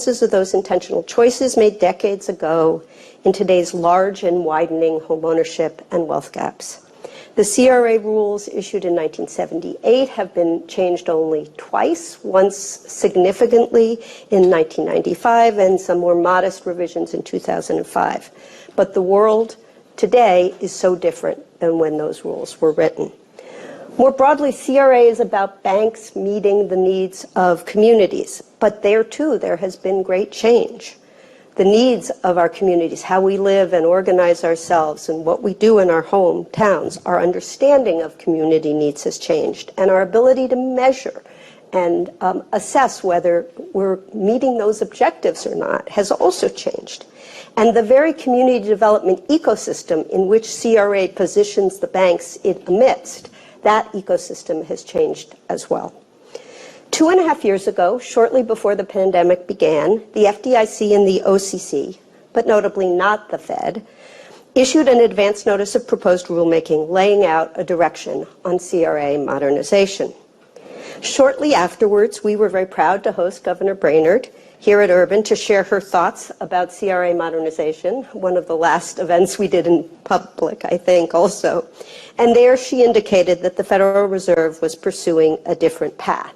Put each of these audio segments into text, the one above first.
of those intentional choices made decades ago in today's large and widening homeownership and wealth gaps. The CRA rules issued in 1978 have been changed only twice, once significantly in 1995 and some more modest revisions in 2005. But the world today is so different than when those rules were written. More broadly, CRA is about banks meeting the needs of communities, but there too, there has been great change. The needs of our communities, how we live and organize ourselves and what we do in our hometowns, our understanding of community needs has changed, and our ability to measure and assess whether we're meeting those objectives or not has also changed. And the very community development ecosystem in which CRA positions the banks amidst, that ecosystem has changed as well. 2.5 years ago, shortly before the pandemic began, the FDIC and the OCC, but notably not the Fed, issued an advance notice of proposed rulemaking laying out a direction on CRA modernization. Shortly afterwards, we were very proud to host Governor Brainerd here at Urban to share her thoughts about CRA modernization, one of the last events we did in public, I think, also. And there she indicated that the Federal Reserve was pursuing a different path.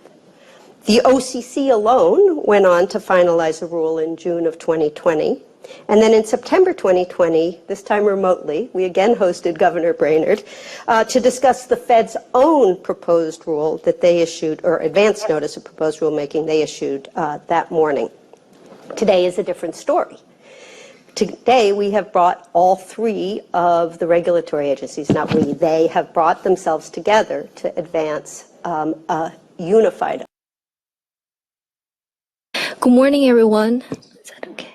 The OCC alone went on to finalize a rule in June of 2020. And then in September 2020, this time remotely, we again hosted Governor Brainerd to discuss the Fed's own proposed rule that they issued, or advance notice of proposed rulemaking they issued that morning. Today is a different story. Today, we have brought all three of the regulatory agencies, not we, they have brought themselves together to advance a unified. Good morning, everyone. Is that okay?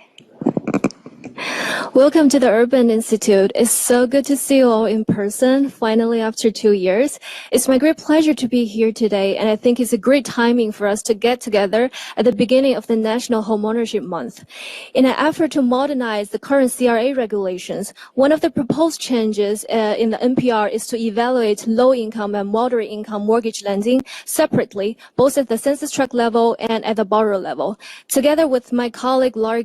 Welcome to the Urban Institute. It's so good to see you all in person, finally after 2 years. It's my great pleasure to be here today, and I think it's a great timing for us to get together at the beginning of the National Homeownership Month. In an effort to modernize the current CRA regulations, one of the proposed changes in the NPR is to evaluate low-income and moderate-income mortgage lending separately, both at the census tract level and at the borrower level. Together with my colleague Laurie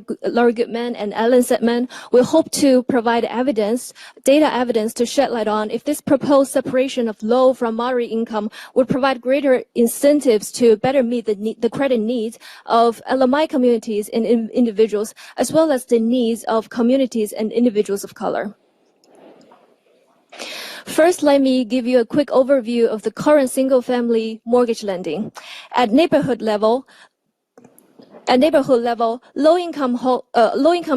Goodman and Ellen Setman, we hope to provide data evidence to shed light on if this proposed separation of low from moderate income would provide greater incentives to better meet the credit needs of LMI communities and individuals, as well as the needs of communities and individuals of color. First, let me give you a quick overview of the current single-family mortgage lending. At neighborhood level, low-income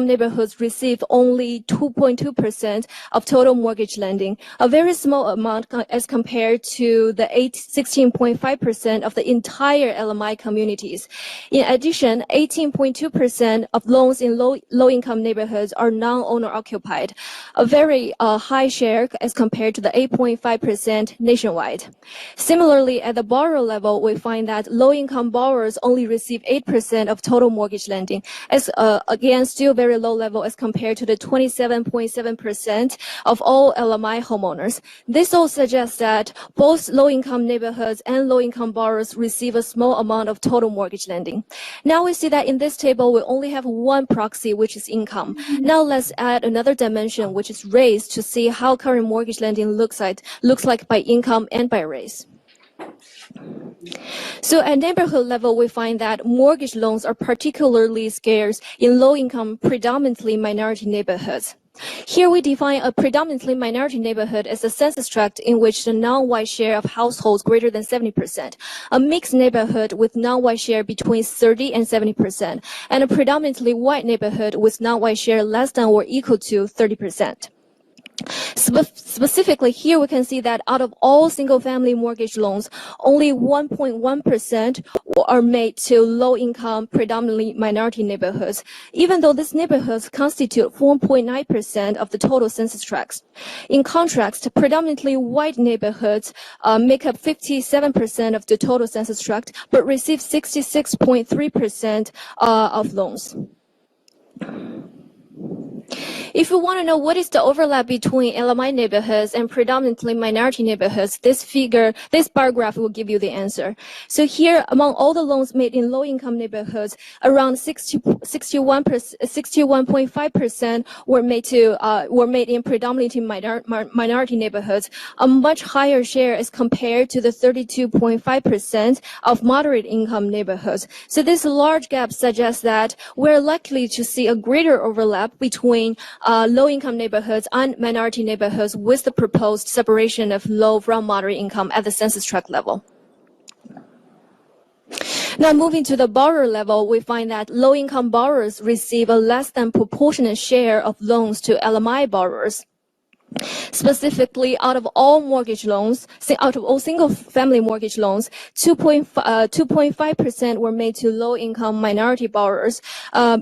neighborhoods receive only 2.2% of total mortgage lending, a very small amount as compared to the 16.5% of the entire LMI communities. In addition, 18.2% of loans in low-income neighborhoods are non-owner occupied, a very high share as compared to the 8.5% nationwide. Similarly, at the borrower level, we find that low-income borrowers only receive 8% of total mortgage lending, as again, still very low level as compared to the 27.7% of all LMI homeowners. This all suggests that both low-income neighborhoods and low-income borrowers receive a small amount of total mortgage lending. Now we see that in this table, we only have one proxy, which is income. Now let's add another dimension, which is race, to see how current mortgage lending looks like by income and by race. So at neighborhood level, we find that mortgage loans are particularly scarce in low-income, predominantly minority neighborhoods. Here we define a predominantly minority neighborhood as a census tract in which the non-white share of households greater than 70%, a mixed neighborhood with non-white share between 30 and 70%, and a predominantly white neighborhood with non-white share less than or equal to 30%. Specifically, here we can see that out of all single-family mortgage loans, only 1.1% are made to low-income, predominantly minority neighborhoods, even though these neighborhoods constitute 4.9% of the total census tracts. In contrast, predominantly white neighborhoods make up 57% of the total census tract, but receive 66.3% of loans. If you want to know what is the overlap between LMI neighborhoods and predominantly minority neighborhoods, this bar graph will give you the answer. So here, among all the loans made in low-income neighborhoods, around 61.5% were made in predominantly minority neighborhoods, a much higher share as compared to the 32.5% of moderate income neighborhoods. So this large gap suggests that we're likely to see a greater overlap between low-income neighborhoods and minority neighborhoods with the proposed separation of low from moderate income at the census tract level. Now, moving to the borrower level, we find that low-income borrowers receive a less than proportionate share of loans to LMI borrowers. Specifically, out of all mortgage loans, out of all single-family mortgage loans, 2.5% were made to low-income minority borrowers,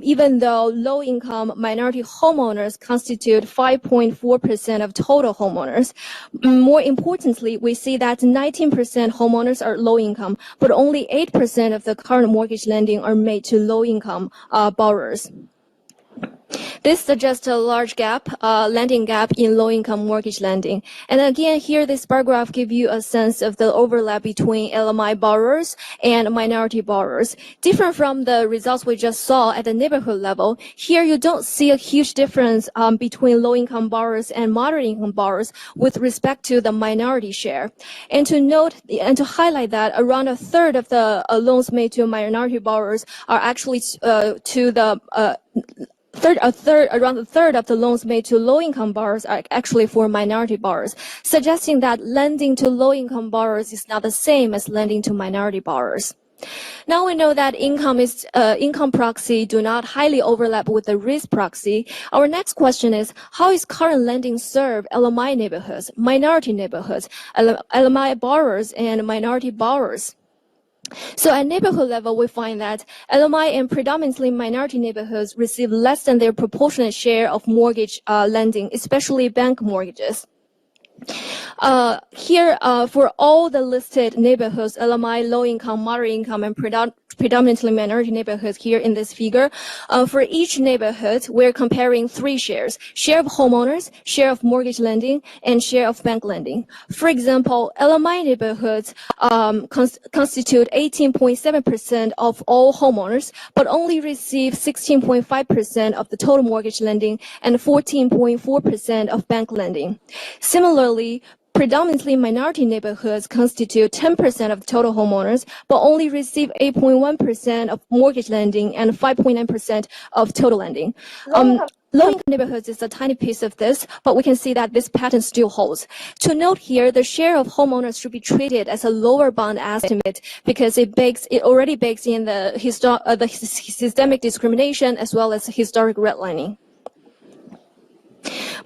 even though low-income minority homeowners constitute 5.4% of total homeowners. More importantly, we see that 19% homeowners are low-income, but only 8% of the current mortgage lending are made to low-income borrowers. This suggests a large gap, lending gap in low-income mortgage lending. And again, here this bar graph gives you a sense of the overlap between LMI borrowers and minority borrowers. Different from the results we just saw at the neighborhood level, here you don't see a huge difference between low-income borrowers and moderate-income borrowers with respect to the minority share. And to note and to highlight that around a third of the loans made to minority borrowers are actually around a third of the loans made to low-income borrowers are actually for minority borrowers, suggesting that lending to low-income borrowers is not the same as lending to minority borrowers. Now we know that income proxy do not highly overlap with the risk proxy. Our next question is, how is current lending serve LMI neighborhoods, minority neighborhoods, LMI borrowers, and minority borrowers? So at neighborhood level, we find that LMI and predominantly minority neighborhoods receive less than their proportionate share of mortgage lending, especially bank mortgages. Here, for all the listed neighborhoods, LMI, low-income, moderate-income, and predominantly minority neighborhoods here in this figure, for each neighborhood, we're comparing three shares: share of homeowners, share of mortgage lending, and share of bank lending. For example, LMI neighborhoods constitute 18.7% of all homeowners, but only receive 16.5% of the total mortgage lending and 14.4% of bank lending. Similarly, predominantly minority neighborhoods constitute 10% of total homeowners, but only receive 8.1% of mortgage lending and 5.9% of total lending. Low-income neighborhoods is a tiny piece of this, but we can see that this pattern still holds. To note here, the share of homeowners should be treated as a lower bound estimate because it already bakes in the systemic discrimination as well as historic redlining.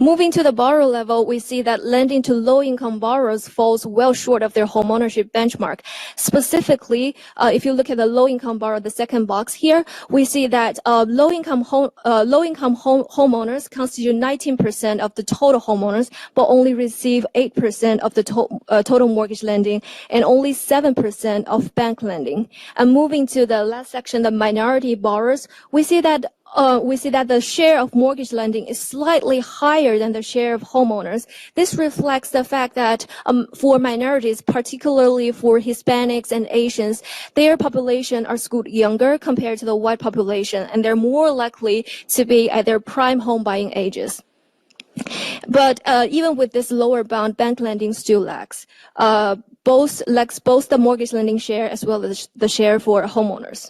Moving to the borrower level, we see that lending to low-income borrowers falls well short of their homeownership benchmark. Specifically, if you look at the low-income borrower, the second box here, we see that low-income homeowners constitute 19% of the total homeowners, but only receive 8% of the total mortgage lending and only 7% of bank lending. And moving to the last section, the minority borrowers, we see that the share of mortgage lending is slightly higher than the share of homeowners. This reflects the fact that for minorities, particularly for Hispanics and Asians, their population are schooled younger compared to the white population, and they're more likely to be at their prime home buying ages. But even with this lower bound, bank lending still lags. Both the mortgage lending share as well as the share for homeowners.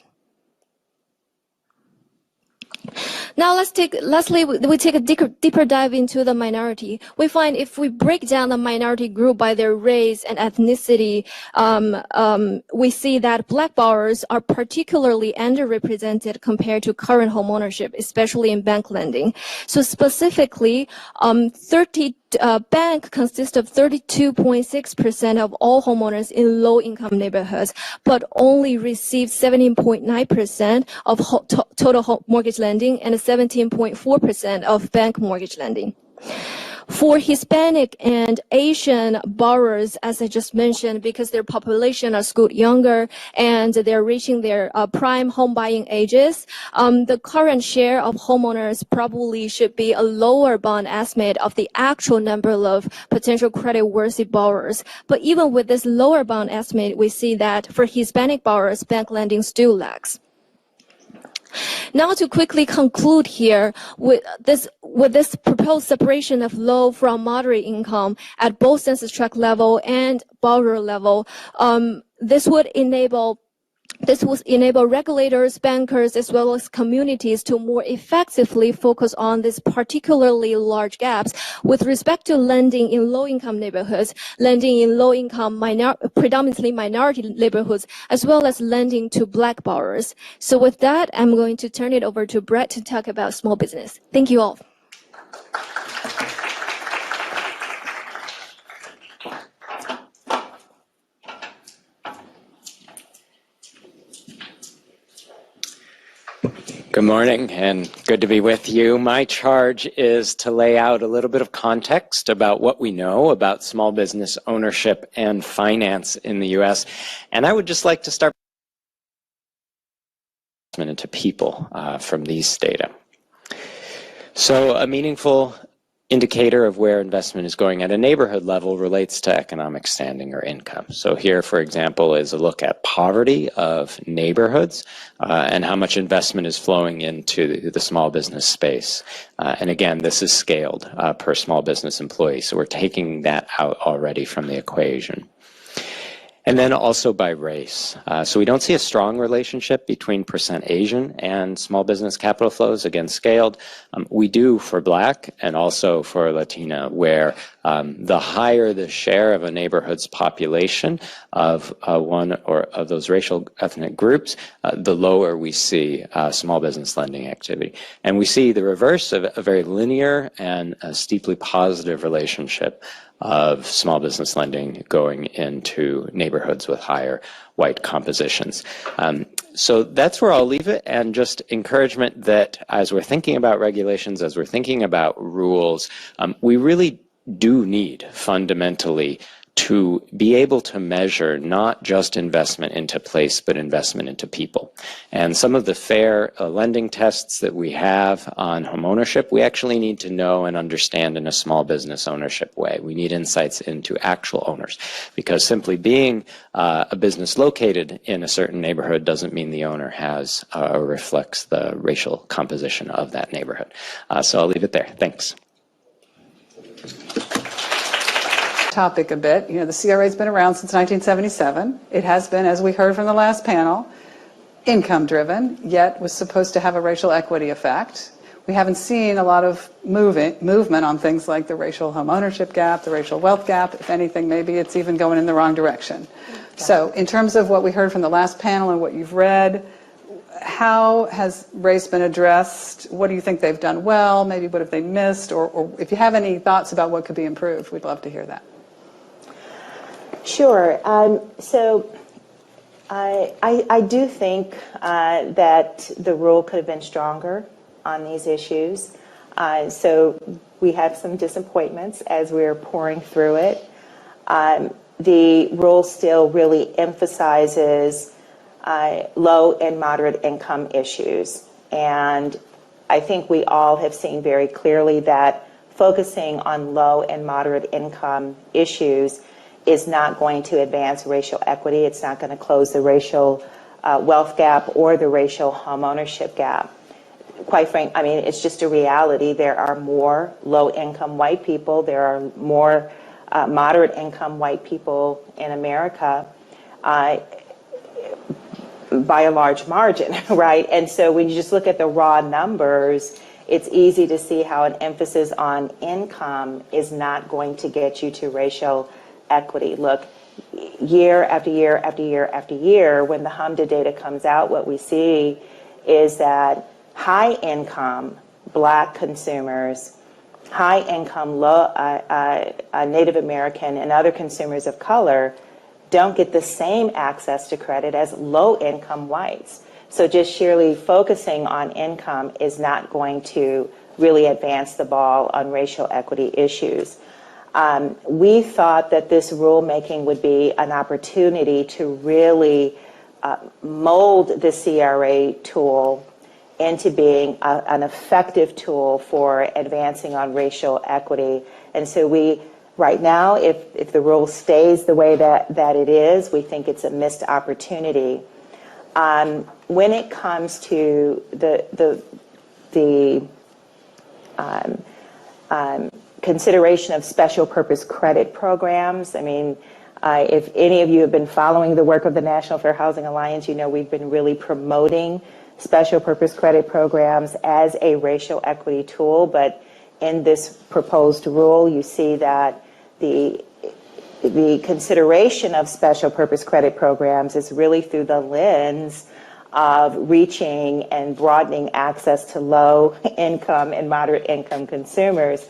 Now lastly, we take a deeper dive into the minority. We find if we break down the minority group by their race and ethnicity, we see that Black borrowers are particularly underrepresented compared to current homeownership, especially in bank lending. So specifically, bank consists of 32.6% of all homeowners in low-income neighborhoods, but only receive 17.9% of total mortgage lending and 17.4% of bank mortgage lending. For Hispanic and Asian borrowers, as I just mentioned, because their population are skewed younger and they're reaching their prime home buying ages, the current share of homeowners probably should be a lower bond estimate of the actual number of potential credit-worthy borrowers. But even with this lower bond estimate, we see that for Hispanic borrowers, bank lending still lags. Now to quickly conclude here, with this proposed separation of low from moderate income at both census tract level and borrower level, this would enable regulators, bankers, as well as communities to more effectively focus on these particularly large gaps with respect to lending in low-income neighborhoods, lending in low-income, predominantly minority neighborhoods, as well as lending to Black borrowers. So with that, I'm going to turn it over to Brett to talk about small business. Thank you all. Good morning and good to be with you. My charge is to lay out a little bit of context about what we know about small business ownership and finance in the U.S. And I would just like to start into people from these data. So a meaningful indicator of where investment is going at a neighborhood level relates to economic standing or income. So here, for example, is a look at poverty of neighborhoods and how much investment is flowing into the small business space. And again, this is scaled per small business employee. So we're taking that out already from the equation. And then also by race. So we don't see a strong relationship between percent Asian and small business capital flows, again scaled. We do for Black and also for Latina, where the higher the share of a neighborhood's population of one or of those racial ethnic groups, the lower we see small business lending activity. And we see the reverse of a very linear and a steeply positive relationship of small business lending going into neighborhoods with higher white compositions. So that's where I'll leave it, and just encouragement that as we're thinking about regulations, as we're thinking about rules, we really do need fundamentally to be able to measure not just investment into place, but investment into people. And some of the fair lending tests that we have on homeownership, we actually need to know and understand in a small business ownership way. We need insights into actual owners, because simply being a business located in a certain neighborhood doesn't mean the owner has or reflects the racial composition of that neighborhood. So I'll leave it there. Thanks. Topic a bit. You know, the CRA has been around since 1977. It has been, as we heard from the last panel, income driven, yet was supposed to have a racial equity effect. We haven't seen a lot of movement on things like the racial home ownership gap, the racial wealth gap. If anything, maybe it's even going in the wrong direction. So in terms of what we heard from the last panel and what you've read, how has race been addressed? What do you think they've done well? Maybe what have they missed? Or if you have any thoughts about what could be improved, we'd love to hear that. Sure. So I do think that the rule could have been stronger on these issues. So we have some disappointments as we're pouring through it. The rule still really emphasizes low and moderate income issues. And I think we all have seen very clearly that focusing on low and moderate income issues is not going to advance racial equity. It's not going to close the racial wealth gap or the racial homeownership gap. Quite frankly, I mean, it's just a reality. There are more low-income white people. There are more moderate-income white people in America by a large margin, right? And so when you just look at the raw numbers, it's easy to see how an emphasis on income is not going to get you to racial equity. Look, year after year after year after year, when the HMDA data comes out, what we see is that high-income Black consumers, high-income Native American and other consumers of color don't get the same access to credit as low-income whites. So just sheerly focusing on income is not going to really advance the ball on racial equity issues. We thought that this rulemaking would be an opportunity to really mold the CRA tool into being an effective tool for advancing on racial equity. And so right now, if the rule stays the way that it is, we think it's a missed opportunity. When it comes to the consideration of special purpose credit programs, I mean, if any of you have been following the work of the National Fair Housing Alliance, you know we've been really promoting special purpose credit programs as a racial equity tool, but in this proposed rule, you see that the consideration of special purpose credit programs is really through the lens of reaching and broadening access to low income and moderate income consumers.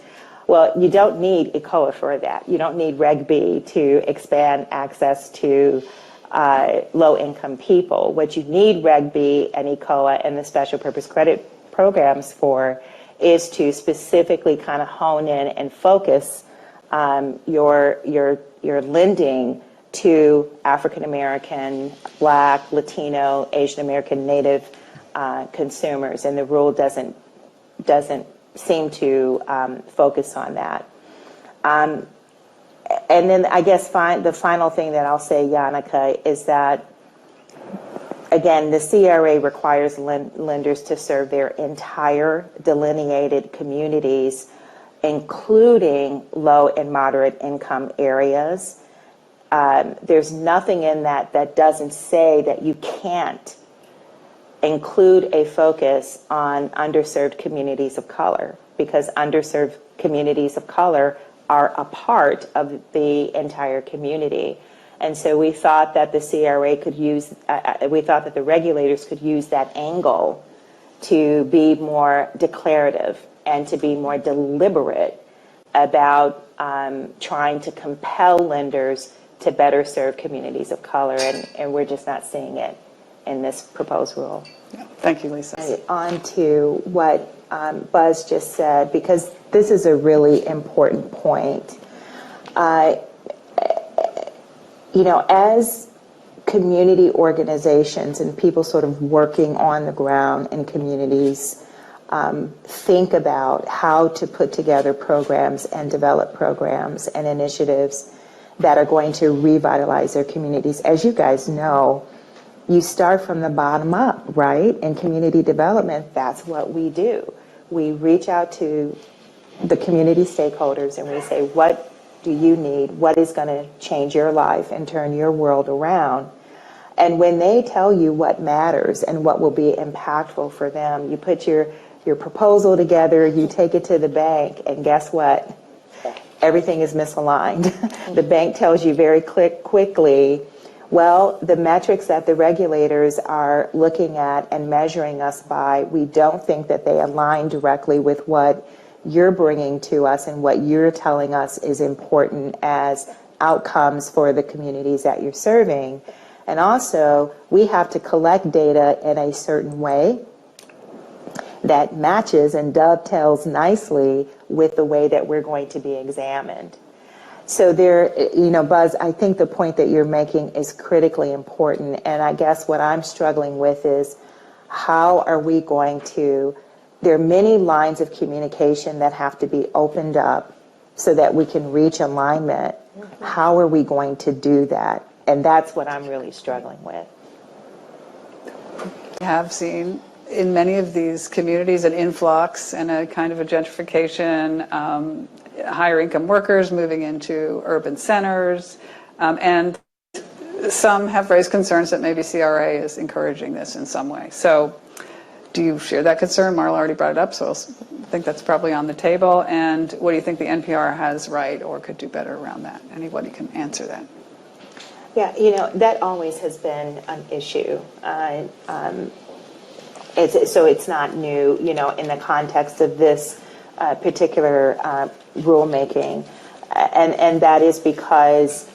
Well, you don't need ECOA for that. You don't need Reg B to expand access to low-income people. What you need Reg B and ECOA and the special purpose credit programs for is to specifically kind of hone in and focus your lending to African American, Black, Latino, Asian American, Native consumers, and the rule doesn't seem to focus on that. And then I guess the final thing that I'll say, Yannicka, is that, again, the CRA requires lenders to serve their entire delineated communities, including low and moderate income areas. There's nothing in that doesn't say that you can't include a focus on underserved communities of color, because underserved communities of color are a part of the entire community. And so we thought that the CRA could use, we thought that the regulators could use that angle to be more declarative and to be more deliberate about trying to compel lenders to better serve communities of color, and we're just not seeing it in this proposed rule. Yeah. Thank you, Lisa. On to what Buzz just said, because this is a really important point. You know, as community organizations and people sort of working on the ground in communities think about how to put together programs and develop programs and initiatives that are going to revitalize their communities. As you guys know, you start from the bottom up, right? In community development, that's what we do. We reach out to the community stakeholders and we say, what do you need? What is going to change your life and turn your world around? And when they tell you what matters and what will be impactful for them, you put your proposal together, you take it to the bank, and guess what? Everything is misaligned. The bank tells you very quickly, well, the metrics that the regulators are looking at and measuring us by, we don't think that they align directly with what you're bringing to us and what you're telling us is important as outcomes for the communities that you're serving. And also, we have to collect data in a certain way that matches and dovetails nicely with the way that we're going to be examined. So there, you know, Buzz, I think the point that you're making is critically important. And I guess what I'm struggling with is how are we going to, there are many lines of communication that have to be opened up so that we can reach alignment. How are we going to do that? And that's what I'm really struggling with. We have seen in many of these communities an influx and a kind of a gentrification, higher income workers moving into urban centers, and some have raised concerns that maybe CRA is encouraging this in some way. So do you share that concern? Marla already brought it up, so I think that's probably on the table. And what do you think the NPR has right or could do better around that? Anybody can answer that. Yeah, you know, that always has been an issue. So it's not new, you know, in the context of this particular rulemaking. And that is because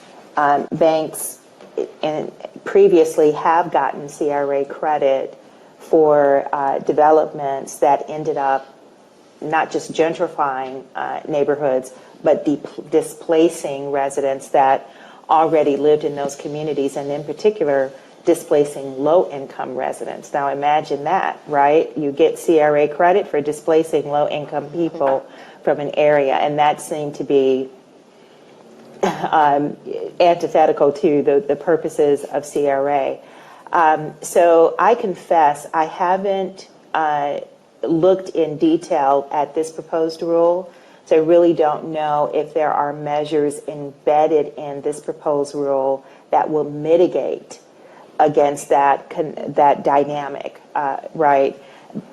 banks previously have gotten CRA credit for developments that ended up not just gentrifying neighborhoods, but displacing residents that already lived in those communities, and in particular, displacing low-income residents. Now imagine that, right? You get CRA credit for displacing low-income people from an area, and that seemed to be antithetical to the purposes of CRA. So I confess I haven't looked in detail at this proposed rule, so I really don't know if there are measures embedded in this proposed rule that will mitigate against that dynamic, right?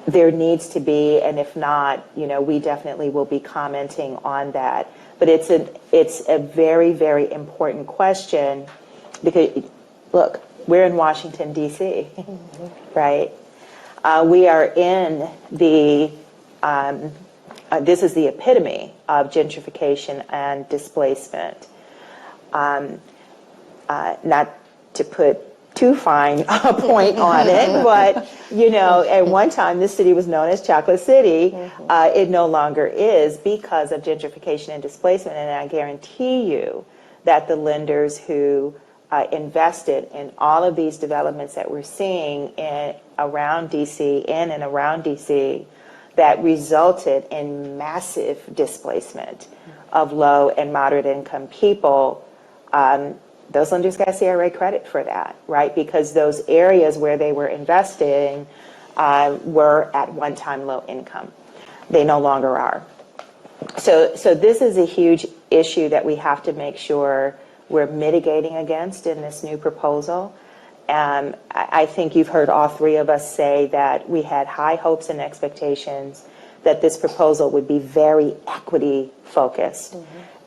There needs to be, and if not, we definitely will be commenting on that. But it's a very, very important question because, look, we're in Washington, D.C., right? We are in this is the epitome of gentrification and displacement. Not to put too fine a point on it, but at one time this city was known as Chocolate City. It no longer is because of gentrification and displacement, and I guarantee you that the lenders who invested in all of these developments that we're seeing in around DC, in and around DC, that resulted in massive displacement of low and moderate income people, those lenders got CRA credit for that, right? Because those areas where they were investing were at one time low income. They no longer are. So this is a huge issue that we have to make sure we're mitigating against in this new proposal. I think you've heard all three of us say that we had high hopes and expectations that this proposal would be very equity focused.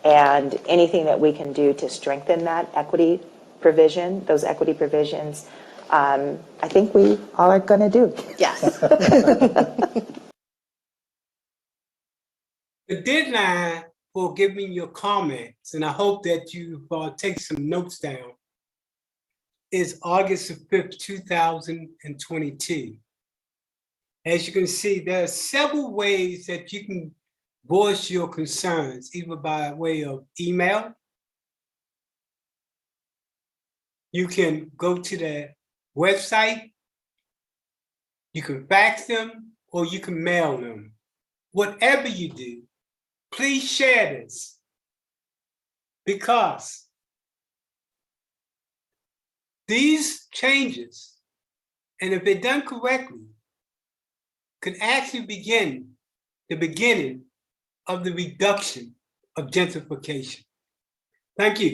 And anything that we can do to strengthen that equity provision, those equity provisions, I think we all are going to do. Yes. The deadline for giving your comments, and I hope that you take some notes down, is August 5th, 2022. As you can see, there are several ways that you can voice your concerns, either by way of email. You can go to the website, you can fax them, or you can mail them. Whatever you do, please share this, because these changes, and if they're done correctly, could actually begin the beginning of the reduction of gentrification. Thank you.